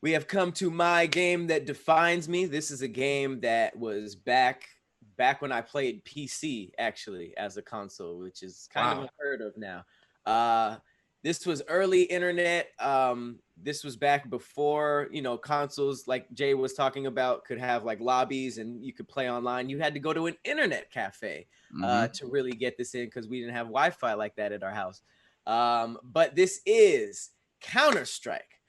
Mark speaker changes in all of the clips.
Speaker 1: We have come to my game that defines me. This is a game that was back when I played PC actually as a console, which is kind of unheard of now. Uh, this was early internet. This was back before consoles like Jay was talking about could have like lobbies and you could play online. You had to go to an internet cafe to really get this in because we didn't have Wi-Fi like that at our house. But this is Counter-Strike.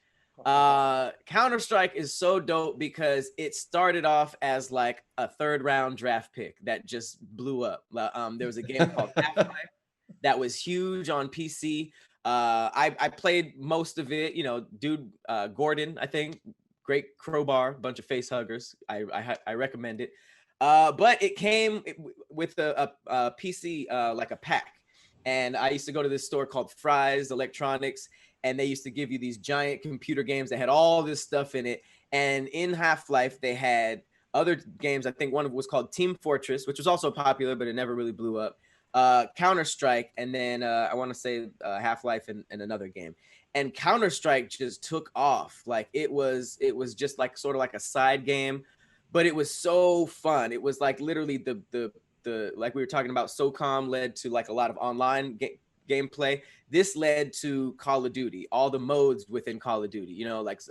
Speaker 1: Counter-Strike is so dope because it started off as like a third round draft pick that just blew up. There was a game called Half-Life that was huge on PC. I played most of it. Dude, Gordon, I think, great crowbar, bunch of face huggers. I recommend it. But it came with a PC, like a pack. And I used to go to this store called Fry's Electronics, and they used to give you these giant computer games that had all this stuff in it. And in Half-Life, they had other games. I think one of them was called Team Fortress, which was also popular, but it never really blew up. Counter-Strike, and then I want to say Half-Life and another game. And Counter-Strike just took off. Like it was just like sort of like a side game, but it was so fun. It was like literally the like we were talking about, SOCOM led to like a lot of online gameplay. This led to Call of Duty, all the modes within Call of Duty, like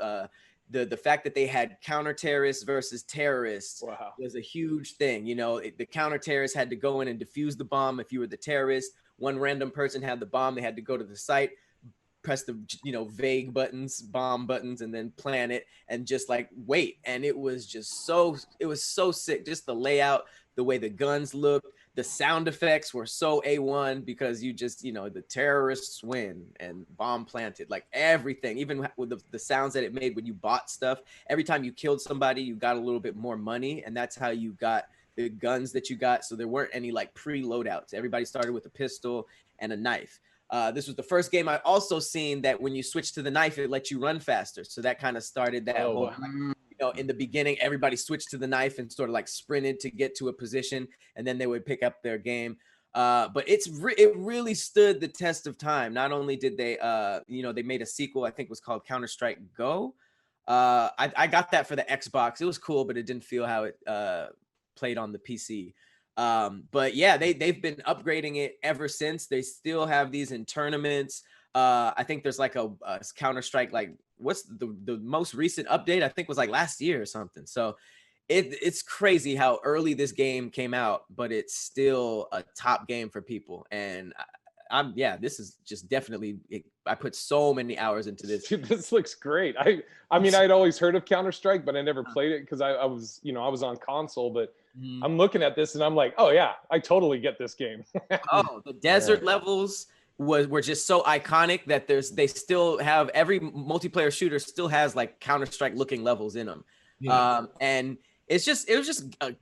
Speaker 1: the fact that they had counter terrorists versus terrorists was a huge thing. The counter terrorists had to go in and defuse the bomb. If you were the terrorist, one random person had the bomb, they had to go to the site, press the vague buttons, bomb buttons, and then plan it and just like wait. And it was so sick. Just the layout, the way the guns looked, the sound effects were so A1 because you just the terrorists win and bomb planted, like everything, even with the sounds that it made when you bought stuff. Every time you killed somebody, you got a little bit more money, and that's how you got the guns that you got. So there weren't any like pre-loadouts. Everybody started with a pistol and a knife. This was the first game I also seen that when you switch to the knife, it lets you run faster. So that kind of started that whole, like, in the beginning, everybody switched to the knife and sort of like sprinted to get to a position, and then they would pick up their game. But it really stood the test of time. Not only did they, they made a sequel, I think it was called Counter-Strike Go. I got that for the Xbox. It was cool, but it didn't feel how it played on the PC. But yeah, they've been upgrading it ever since. They still have these in tournaments. I think there's like a Counter-Strike, like what's the most recent update? I think was like last year or something. So it's crazy how early this game came out, but it's still a top game for people. And this is just definitely I put so many hours into this.
Speaker 2: Dude, this looks great. I mean, I'd always heard of Counter-Strike, but I never played it because I was on console. But I'm looking at this and I'm like, oh yeah, I totally get this game.
Speaker 1: Oh, the desert levels were just so iconic that they still have, every multiplayer shooter still has like Counter-Strike looking levels in them. And it was just a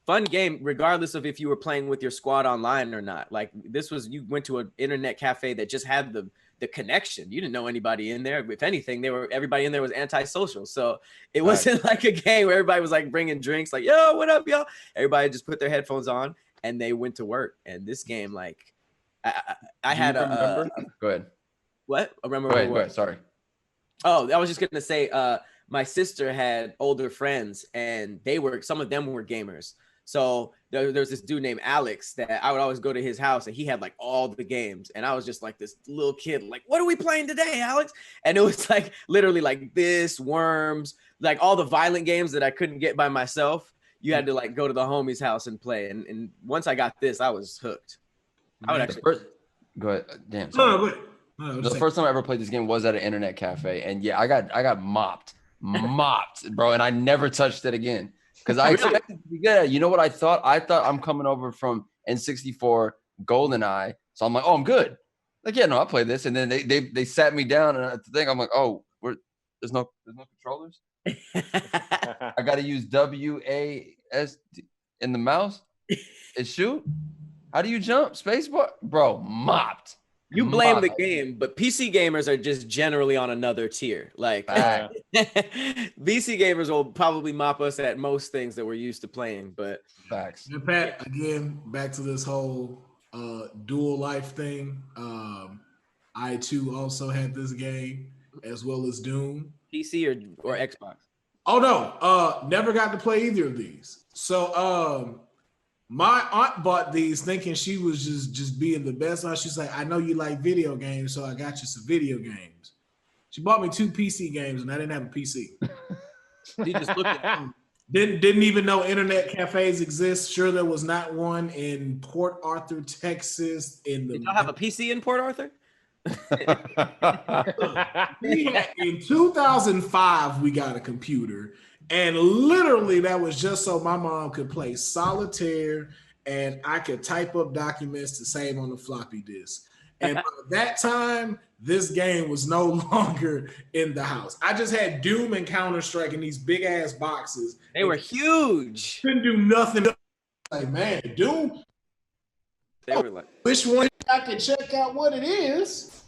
Speaker 1: fun game, regardless of if you were playing with your squad online or not. Like you went to an internet cafe that just had the connection. You didn't know anybody in there. If anything, everybody in there was antisocial. So it wasn't like a game where everybody was like bringing drinks, like, yo, what up, y'all? Everybody just put their headphones on and they went to work. And this game, like, I had a
Speaker 3: go ahead.
Speaker 1: What?
Speaker 3: Go ahead. Sorry.
Speaker 1: Oh, I was just gonna say, my sister had older friends, and some of them were gamers. So there's this dude named Alex that I would always go to his house, and he had like all the games, and I was just like this little kid, like, what are we playing today, Alex? And it was like literally like this, Worms, like all the violent games that I couldn't get by myself. You had to like go to the homie's house and play, and once I got this, I was hooked. I would actually
Speaker 3: go ahead. Damn. Sorry. The first time I ever played this game was at an internet cafe, and yeah, I got mopped, bro, and I never touched it again because I expected to be good. You know what I thought? I thought I'm coming over from N64 GoldenEye, so I'm like, oh, I'm good. Like, yeah, no, I played this, and then they sat me down, and at the thing, I'm like, oh, there's no controllers. I got to use WASD in the mouse and shoot. How do you jump? Spacebar? Bro, mopped.
Speaker 1: You blame the game, but PC gamers are just generally on another tier. Like PC gamers will probably mop us at most things that we're used to playing, but
Speaker 3: facts.
Speaker 4: And Pat, again, back to this whole dual life thing. I too also had this game. as well as Doom.
Speaker 1: PC or Xbox?
Speaker 4: Oh no, never got to play either of these. So my aunt bought these thinking she was just being the best. She's like, I know you like video games, so I got you some video games. She bought me 2 PC games, and I didn't have a PC.
Speaker 1: You just looked at
Speaker 4: Didn't even know internet cafes exist. Sure, there was not one in Port Arthur, Texas. Did
Speaker 1: y'all have a PC in Port Arthur?
Speaker 4: In 2005, we got a computer, and literally that was just so my mom could play solitaire and I could type up documents to save on the floppy disk. And by that time, this game was no longer in the house. I just had Doom and Counter-Strike in these big ass boxes.
Speaker 1: They were huge.
Speaker 4: Couldn't do nothing. Like, man, Doom.
Speaker 1: They were like,
Speaker 4: which one I can check out what it is.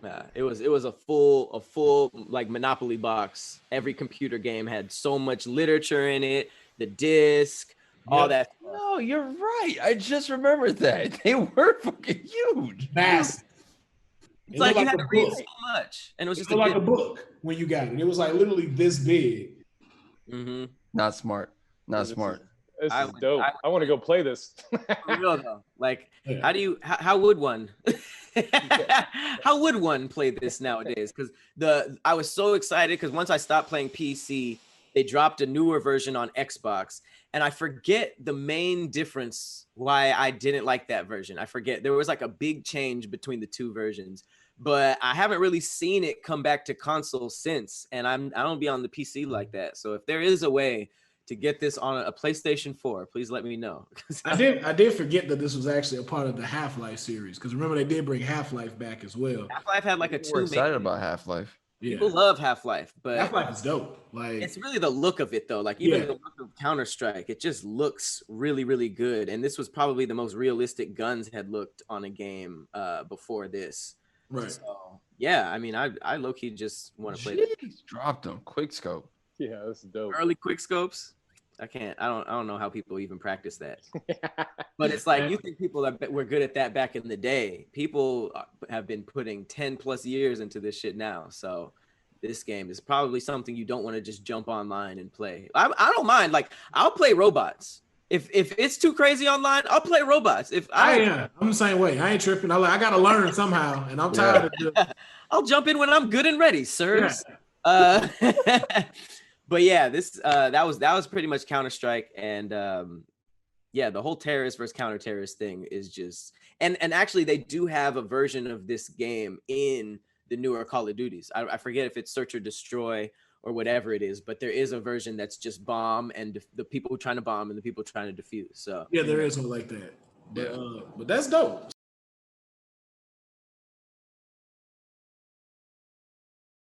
Speaker 1: Nah, it was a full like Monopoly box. Every computer game had so much literature in it, the disc, all that.
Speaker 3: No, you're right. I just remembered that. They were fucking huge.
Speaker 4: Massive.
Speaker 1: It's like you had to read so much. And it was just
Speaker 4: like a book when you got it. It was like literally this big.
Speaker 1: Mm-hmm.
Speaker 3: Not smart. Not smart.
Speaker 2: This is dope. I want to go play this.
Speaker 1: For real though. Like, how would one how would one play this nowadays? Because I was so excited because once I stopped playing PC, they dropped a newer version on Xbox. And I forget the main difference why I didn't like that version. I forget. There was like a big change between the two versions, but I haven't really seen it come back to console since. And I don't be on the PC like that. So if there is a way to get this on a PlayStation 4, please let me know.
Speaker 4: I did forget that this was actually a part of the Half-Life series, because remember they did bring Half-Life back as well.
Speaker 1: Half-Life had like a 2.
Speaker 3: We're excited about Half-Life.
Speaker 4: Yeah.
Speaker 1: People love Half-Life, but
Speaker 4: Half-Life is dope. Like, it's
Speaker 1: really the look of it though. Like even the look of Counter-Strike, it just looks really, really good. And this was probably the most realistic guns had looked on a game before this.
Speaker 4: Right.
Speaker 1: So yeah, I mean, I low-key just want to play this.
Speaker 3: Dropped them. Quick scope.
Speaker 2: Yeah, this is dope.
Speaker 1: Early quick scopes. I don't know how people even practice that. But it's like, you think people were good at that back in the day. People have been putting 10 plus years into this shit now. So this game is probably something you don't want to just jump online and play. I don't mind. Like, I'll play robots. If it's too crazy online, I'll play robots.
Speaker 4: I'm the same way. I ain't tripping. I gotta learn somehow, and I'm tired of it.
Speaker 1: I'll jump in when I'm good and ready, sirs. Yeah. But yeah, this that was pretty much Counter-Strike, and the whole terrorist versus counter-terrorist thing is just and actually they do have a version of this game in the newer Call of Duties. I forget if it's Search or Destroy or whatever it is, but there is a version that's just bomb and the people trying to bomb and the people trying to defuse. So
Speaker 4: yeah, there is one like that. But that's dope.